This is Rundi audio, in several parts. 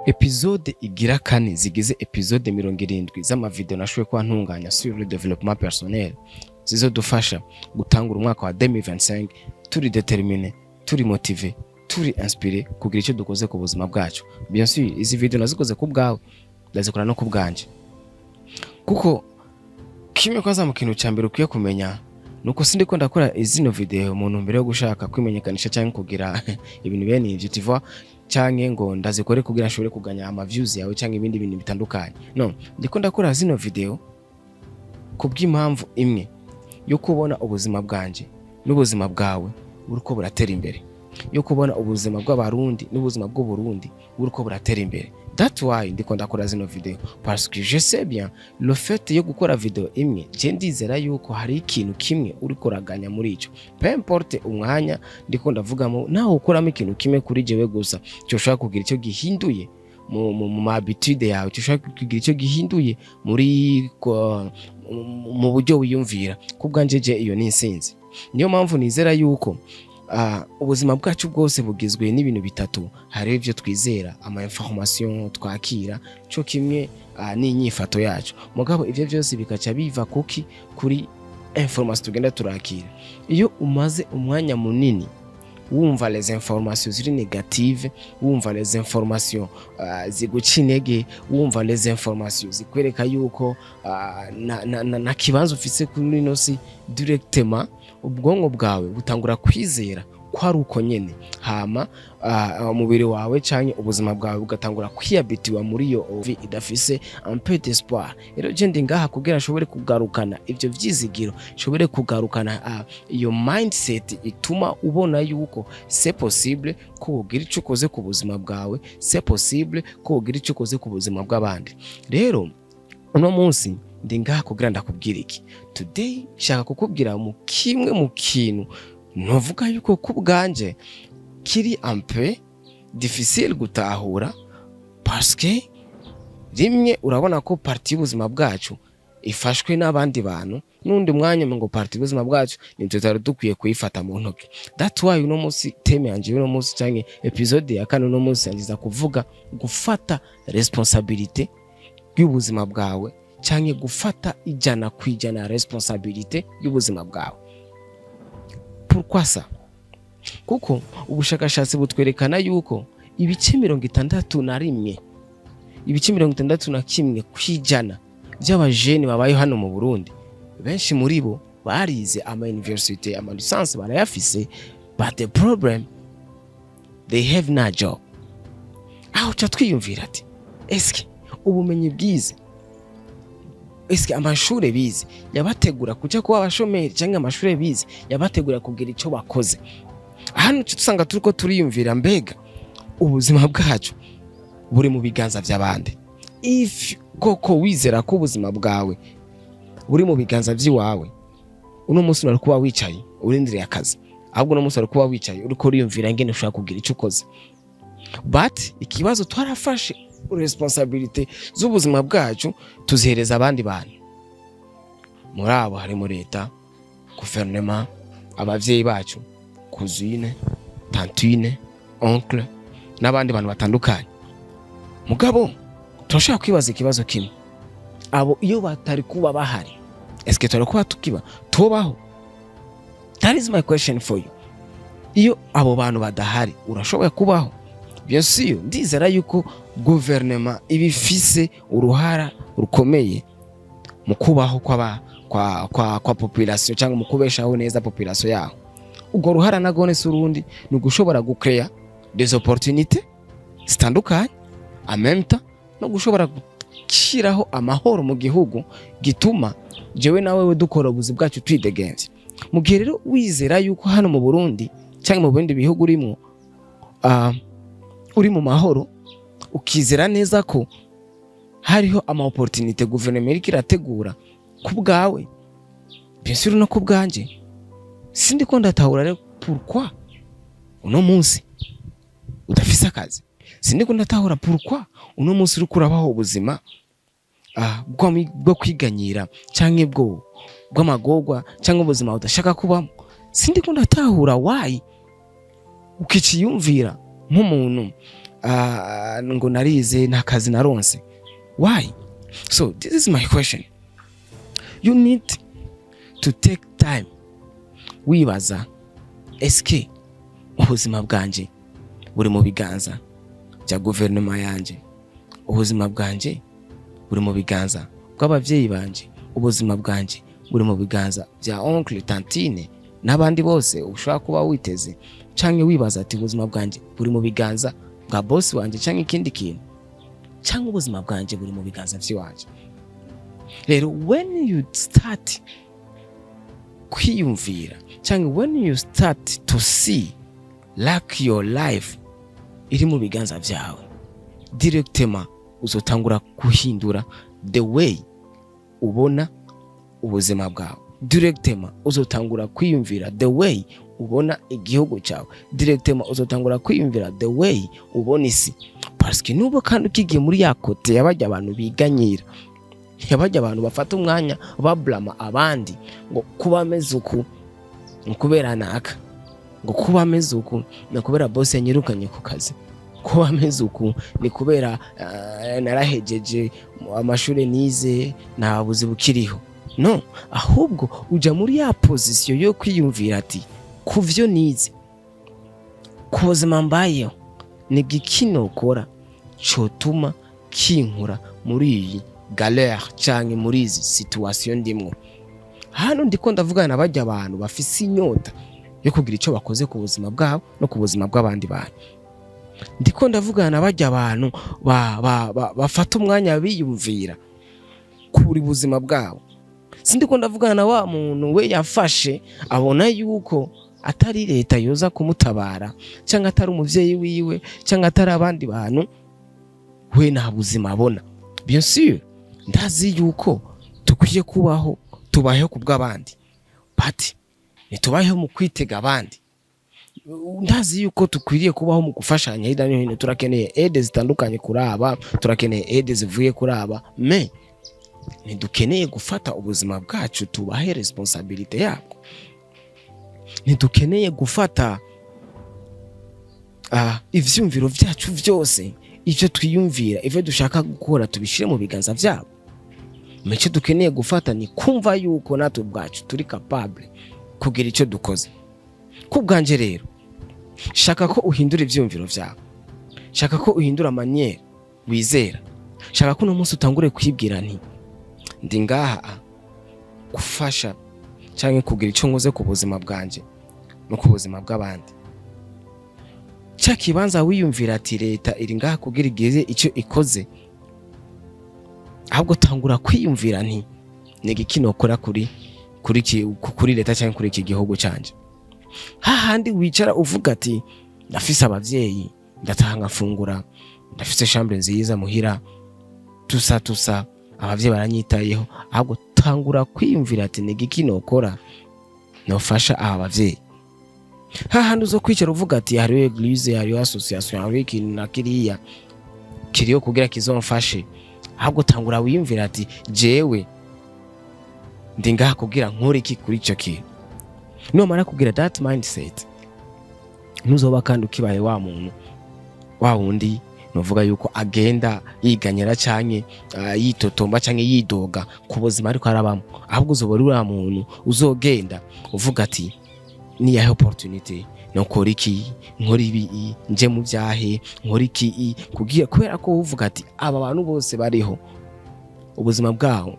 Episode igira kane zigize episode 70 z'amavideo nashoboye kuba ntunganya sur le développement personnel zizodufasha gutangura umwaka wa 2025 turi déterminé, turi motivé, turi inspiré kugira icyo dukoze ku buzima bwacu. Bien sûr izi video nazikoze ku bwawe, ndazikora no ku bwanje, kuko kimwe kwaza mu kintu cyambere ukwiye kumenya nuko sindiko ndakora izino video umuntu mbere yo gushaka kwimenyekanisha cyangwa kugira ibintu bene ivyo tiva cyangwa ngo ndazikore kugira nshobore kuganya ama views yawe cyangwa ibindi bintu bitandukanye. No, ndiko ndakora zino video kubw'impamvu imwe yo kubona ubuzima bwanje n'ubuzima bwawe buriko buratera imbere, yo kubona ubuzima bw'abarundi n'ubuzima bw'u Burundi buriko buratera imbere. That's why ndiko ndakora zino video, parce que je sais bien le fait yo gukora video imwe je ndizera yuko hari ikintu kimwe uri koraganya muri ico. Peu importe umwanya ndiko ndavugamo naho ukoramo ikintu kimwe kuri jewe gusa cyo ushaka kugira icyo gihinduye mu habitude yawe, cyo ushaka kugira icyo gihinduye muri mu buryo wiyumvira kubwanje je iyo ni insinzi. Niyo mpamvu nizera yuko ubuzima bwacu bwose bugizwe n'ibintu bitatu. Hari ivyo twizera, ama information twakira, cyo kimwe n'inyifato yacu. Mugabo ivyo byose bikaca biva kuri information tugenda turakira. Iyo umaze umwanya munini wumva les informations ziri negative, wumva les informations ziguca intege, wumva les informations zikwereka yuko na kibanzo ufise kuri ino si, directement ubwonko bwawe butangura kwizera ko ari uko nyene, hama umubiri wawe canke ubuzima bwawe bugatangura kwiyabitiwa muri iyo ovi idafise un peu d'espoir. Rero je ndi ngaha kugira nshobore kugarukana ivyo vyizigiro, nshobore kugarukana iyo mindset ituma ubona yuko c'est possible ko ugira ico ukoze ku buzima bwawe, c'est possible ko ugira ico ukoze ku buzima bw'abandi. Rero uno munsi ndi ngaha kugira ndakubwira iki. Today shaka kukubwira mu kimwe mu kintu novuga yuko kubwanje kiri un peu difficile gutahura, parce que rimwe urabona ko parti y'ubuzima bwacu ifashwe n'abandi bantu, n'undi mwanya ngo parti y'ubuzima bwacu ni tutari dukwiye kuyifata mu ntoki. That's why uno munsi teme yanje uno munsi cyangwa episode ya kane uno munsi yangiza kuvuga gufata responsabilité y'ubuzima bwawe, cyangwa gufata ijana kwijana responsabilité y'ubuzima bwawe. Pourquoi ça? Kuko ubushakashatsi butwerekana yuko ibice 61 ibice 61 kwijana by'abajene babaye hano mu Burundi, benshi muri bo barize ama university, ama licence barayafise, but the problem they have no job. Aho twiyumvira ati eske ubumenyi bwize, eske amashure bize yabategura kuja kuba abashomeri cyangwa amashure bize yabategura kugira icyo bakoze? Hano tusanga turiko turiyumvira mbega ubuzima bwacu buri mu biganza by'abandi. If koko wizera ko ubuzima bwawe buri mu biganza by'iwawe, uno munsi uri kuba wicaye urindiriye akazi, ahubwo uno munsi uri kuba wicaye uriko uriyumvira ngene ushaka kugira icyo ukoze. But ikibazo twarafashe responsibility z'ubuzima bwacu tuzihereza abandi bantu. Muri abo harimo leta, gouvernement, abavyeyi bacu, cousine, tantine, oncle n'abandi bantu batandukanye. Mugabo turashaka kwibaza ikibazo kimwe, abo iyo batari kuba bahari, eske turi kuba tubaho? That is my question for you. Iyo abo bantu badahari urashoboye kubaho? Bien sûr ndizera yuko gouvernement ibifise uruhara rukomeye mu kubaho kwa population cyangwa mu kubeshaho neza population yaho. Ubwo ruhara nagone surundi ni gushobora gucreate des opportunités zitandukanye, en même temps no gushobora gushyiraho amahoro mu gihugu gituma jewe nawe dukora ubuzi bwacu twidegenze. Mu gihe rero wizera yuko hano mu Burundi cyangwa mu bindi bihugu urimo uri mu mahoro, ukizera neza ko hariho ama opportunité gouvernement irategura ku bwawe, bien sûr no ku bwanje, sindi ko ndatahura rero pourquoi uno munsi udafise akazi. Sindi ko ndatahura pourquoi uno munsi uri kurabaho ubuzima bwo kwiganyira cyangwa bw'amagorwa cyangwa ubuzima udashaka kubamo. Sindi ko ndatahura why ukiciyumvira nk'umuntu ngo narize nta kazi naronse. Why? So this is my question. You need to take time wibaza, eske ubuzima bwanje buri mu biganza bya guverinoma yanje? Ubuzima bwanje buri mu biganza bw'abavyeyi banje? Ubuzima bwanje buri mu biganza bya oncle, tantine n'abandi bose ushobora kuba witeze? Canke wibaza ati ubuzima bwanje buri mu biganza bwa boss wanje canke ikindi kintu? Canke ubuzima bwanje buri mu biganza vy'iwanje? Rero when you start kwiyumvira, canke when you start to see like your life iri mu biganza vyawe, directement uzotangura kuhindura the way ubona ubuzima bwawe. Directement uzotangura kwiyumvira the way ubona igihugu cyawe. Directement uzotangura kwiyumvira the way ubona isi. Parce que nubo kandi ukigiye muri yakote yabajya abantu biganyira, yabajya abantu bafata umwanya bablama abandi ngo kuba ameze uku kubera naka, ngo kuba ameze uku ni kubera boss yanyirukanye ku kazi, kuba ameze uku ni kubera narahejeje amashuri nize nta buzi bukiriho. No, ahubwo uja muri ya position yo kwiyumvira ati kuvyo nize, ku buzima mbayeho, ni gikino kora cotuma kinkura muri iyi galère canke muri izi situation ndimwo. Hano ndiko ndavugana n'abajya abantu bafise inyota yo kugira ico bakoze ku buzima bwabo no ku buzima bw'abandi bantu. Ndiko ndavugana n'abajya abantu bafata umwanya biyumvira kuri buzima bwabo. Sindiko ndavugana na wa muntu we yafashe abona yuko atari leta yoza kumutabara, cyangwa atari umuvyeyi wiwe, cyangwa atari abandi bantu, we nta buzima abona. Bien sûr ndazi yuko tukwiye kubaho tubayeho kubw'abandi, but nitubayeho mu kwitega abandi. Ndazi yuko tukwiriye kubaho mu gufashanya hirya no hino. Turakeneye aide zitandukanye kuraba, turakeneye aide zivuye kuraba, mais ntidukeneye gufata ubuzima bwacu tubahe responsabilité yabwo. Ntidukeneye gufata ivyumviro vyacu vyose, icyo twiyumvira, ivyo dushaka gukora tubishire mu biganza vyabo. Mece dukeneye gufata ni kumva yuko natwe ubwacu turi capable kugira icyo dukoze. Kubwanje rero shaka ko uhindura ivyumviro vyawe, shaka ko uhindura manière wizera, shaka ko no munsi utangure kwibwira nti ndi ngaha gufasha cyangwa kugira icyo nkoze ku buzima bwanje no ku buzima bw'abandi. Cyakibanza wiyumvira ati leta iri ngaha kugira igize icyo ikoze, ahubwo tangura kwiyumvira nti nigikino kora kuri leta cyangwa kuri iki gihugu canje. Hahandi wicara uvuga ati ndafise abavyeyi, ndatanga fungura, ndafise chambre nziza muhira, tusa abavyeyi baranyitayeho, ahubwo tangura kwiyumvira ati nigikino kora nofasha aba bavyeyi. Hahandi uzo kwicara uvuga ati hariyo eglise, hariyo association, hariyo ikintu na kiriya kiriyo kugira kizomfashe, ahubwo tangura wiyumvira ati jewe ndi ngaha kugira nkore iki kuri ico kintu. Numara kugira that mindset, nuzoba kandi ukibaye wa muntu wa wundi novuga yuko agenda yiganyira canke yitotomba canke yidoga ku buzima ariko arabamo, ahubwo uzobora uri muntu uzogenda uvuga ati ni ya opportunity nokora iki, nkora ibi, nje mu byahe, nkora iki, kugira kubera ko uvuga ati aba bantu bose bariho ubuzima bwaho,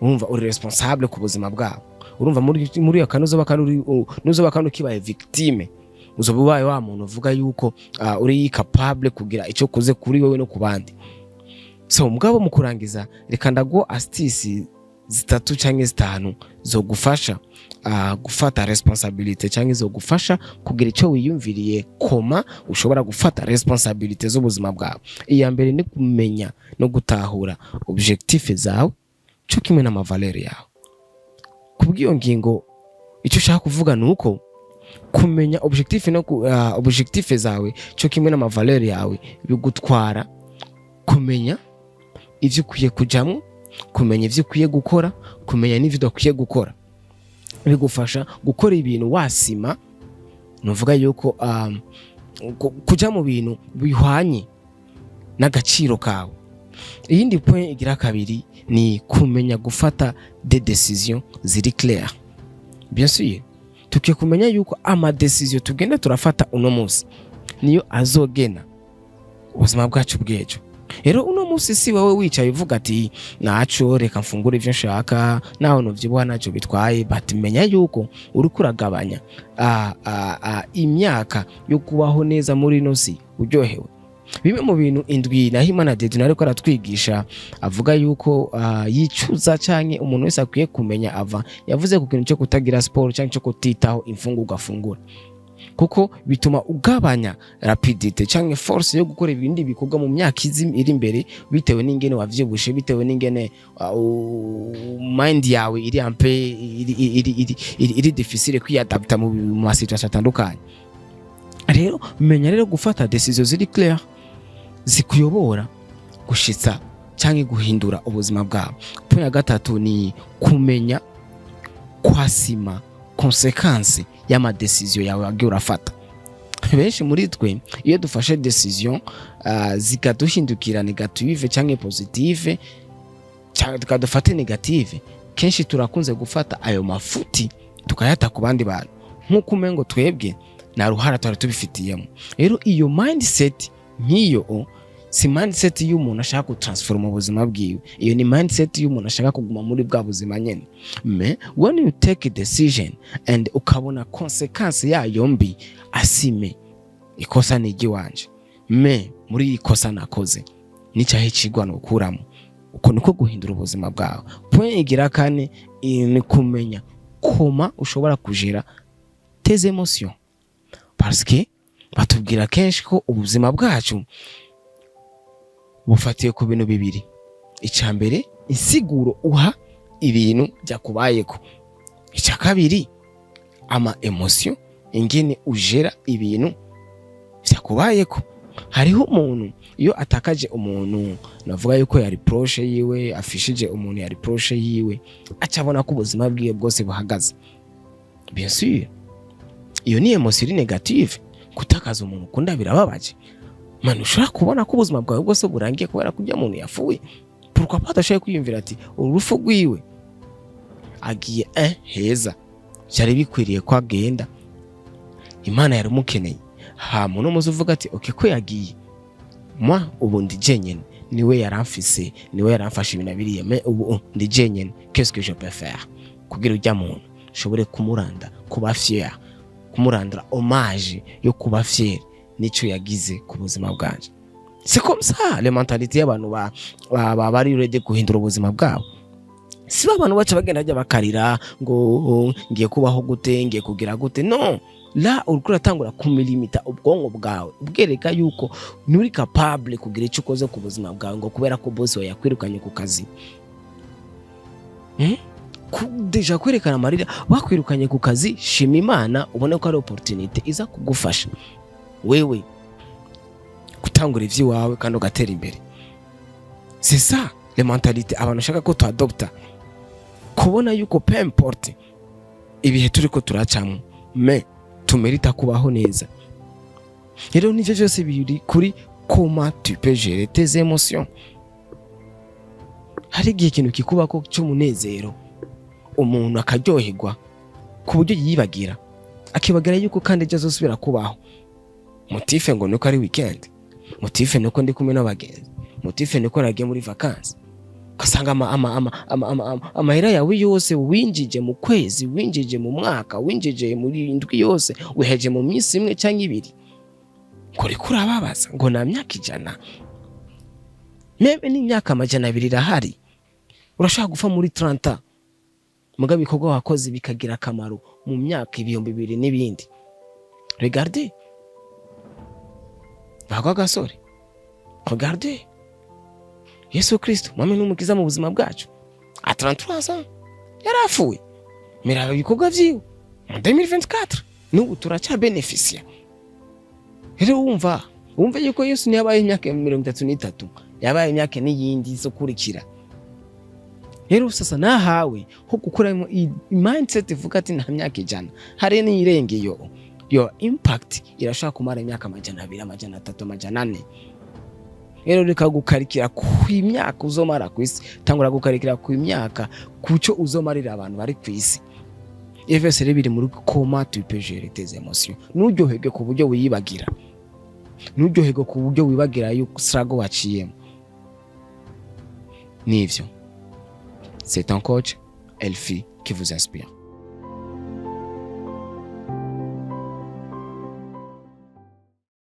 urumva uri responsable ku buzima bwaho. Urumva muri akanuzoba kandi kibaye victime, uzobubaye wa muntu uvuga yuko uri capable kugira icyo kuze kuri wewe no kubandi. So mugabo mu kurangiza reka ndago astuce 3 canke 5 zo gufasha gufata responsabilité canke zo gufasha kugira icyo wiyumviriye koma ushobora gufata responsabilité z'ubuzima bwawe. Iya mbere ni kumenya no gutahura objectif zawe cyo kimwe na valeur yawe. Kubwiyo ngingo icyo ushaka kuvuga nuko kumenya objectif zawe cyo kimwe na valeur yawe bigutwara kumenya ivyo ukwiye kujamwo, kumenya ivyo ukwiye gukora, kumenya n'ivyo udakwiye gukora. Bigufasha gukora ibintu wasima. Nuvuga yuko kuja mu bintu bihwanye n'agaciro kawe. Iyindi point igira kabiri ni kumenya gufata des décisions ziri clair. Bien sûr tukiye kumenya yuko ama decision tugenda turafata uno munsi niyo azogena ubuzima bwacu bw'ejo. Rero uno munsi si wowe wicaye uvuga ati naco reka mfungure ivyo nshaka naho novyibuha naco bitwaye, but menya yuko uri kuragabanya imyaka yo kubaho neza muri ino si uryohewe. Bimwe mu bintu indwi na Himana Deduna ariko aratwigisha avuga yuko yicuza canke umuntu wese akwiye kumenya ava, yavuze ku kintu cyo kutagira sport canke cyo kutitaho imfungurwa afungura, kuko bituma ugabanya rapidite canke force yo gukora ibindi bikorwa mu myaka iri imbere, bitewe n'ingene wavyibushe, bitewe n'ingene mind yawe iri ampe iri difficile kwiyadapta mu situation atandukanye. Rero menya rero gufata decisions ziri clair zikuyobora gushitsa canke guhindura ubuzima bwawe. Point ya gatatu ni kumenya kwasima consequence y'ama decision yawe wagiye urafata. Benshi muri twe iyo dufashe decision zikaduhindukira negative canke positive canke tukadufata negative, kenshi turakunze gufata ayo mafuti tukayata ku bandi bantu nkuko umengo twebwe na ruhara twari tubifitiyemo. Rero iyo mindset nk'iyo si mindset y'umuntu ashaka gutransforma ubuzima bwiwe, iyo ni mindset y'umuntu ashaka kuguma muri bwa buzima nyene. When you take a decision and ukabona consequence yayo mbi, asime ikosa nigi wanje, muri ikosa nakoze nicahe cigwa no kuramo, uko niko guhindura ubuzima bwawe. Point igira kane ni kumenya koma ushobora kujera tes émotions, parce que batubwira kenshi ko ubuzima bwacu bufatiye ku bintu bibiri. Icambere insiguro uha ibintu byakubayeko, icya kabiri ama emotion ingene ujera ibintu byakubayeko. Hariho umuntu iyo atakaje umuntu, navuga yuko yari proche yiwe, afishije umuntu yari proche yiwe, acabona ko ubuzima bwiwe bwose buhagaze. Bien sûr iyo ni emotion negative, kutakaza umuntu ukunda birababaje. Ushobora kubona ko ubuzima bwawe bwose burangiye kubera kujya umuntu yafuye. Pourquoi pas adashoboye kwiyumvira ati urufu rwiwe agiye heza, cyari bikwiriye ko agenda, Imana yari mukeneye. Muntu muzi uvuga ati okay ko yagiye, ubu ndi jenyene, niwe yaramfise, niwe yaramfashe ibintu biriye, ubu ndi jenyene, qu'est-ce que je peux faire kugira ujya muntu shobore kumuranda, kuba fier, kumurandra hommage yo kuba fier nico yagize ku buzima bwanje. C'est comme ça les mentalités y'abantu bari ready guhindura ubuzima bwabo. Si abantu baca bagenda ajya bakarira ngo ngiye kubaho gute, ngiye kugira gute. No, la urukura tangura kumilimita ubwonko bwawe, ubwereka yuko nuri capable kugira icyo ukoze ku buzima bwawe, ngo kubera ko boss we yakwirukanye ku kazi. Deja kwerekana amarira bakwirukanye ku kazi, shima Imana ubone ko ari opportunity iza kugufasha wewe gutangura ivy'iwawe kandi ugatera imbere. C'est ça les mentalités abantu shaka ko tu adopta, kubona yuko peu importe ibihe turiko turacamo, mais tumerita kubaho neza. Rero nivyo byose biri kuri comment tu peux gérer tes émotions. Hari igihe ikintu kikubako cy'umunezero umuntu akaryoherwa ku buryo yibagira, akibagira yuko kandi ejo azosubira kubaho. Motife ngo nuko ari weekend, motife nuko ndi kumwe n'abagenzi, motife nuko nagiye muri vacances. Kasanga amahera yawe yose winjije mu kwezi, winjije mu mwaka, winjije muri indwi yose, wiheje mu minsi imwe cyangwa ibiri, kuri kurababaza ngo na myaka 100, meme ni myaka 200 irahari. Urashaka gufa muri 30, mugabe ibikorwa wakoze bikagira akamaro mu myaka 2000 n'ibindi. Regardez bagwa gasore, regardez Yesu Kristo mwami n'umukiza mu buzima bwacu a 33 ans yarafuye, miraba ibikorwa vyiwe mu 2024 n'ubu turacha beneficia. Rero wumva yuko Yesu ni yabaye imyaka 33, yabaye imyaka n'iyindi zo kurikira. Rero sasa nahawe ho gukora mindset ivuga ati nta myaka 100 hari n'irenge your impact irashaka kumara imyaka 200 300 400. Rero reka gukarikira ku imyaka uzomara ku isi, tangura gukarikira ku imyaka kuco uzomarira abantu bari ku isi. Evese rero biri muri comment tu peux gérer tes émotions. Nuryohege ku buryo wiyibagira, nuryohege ku buryo wibagira yuko struggle waciyemo. Nivyo, c'est un coach Elfi qui vous inspire.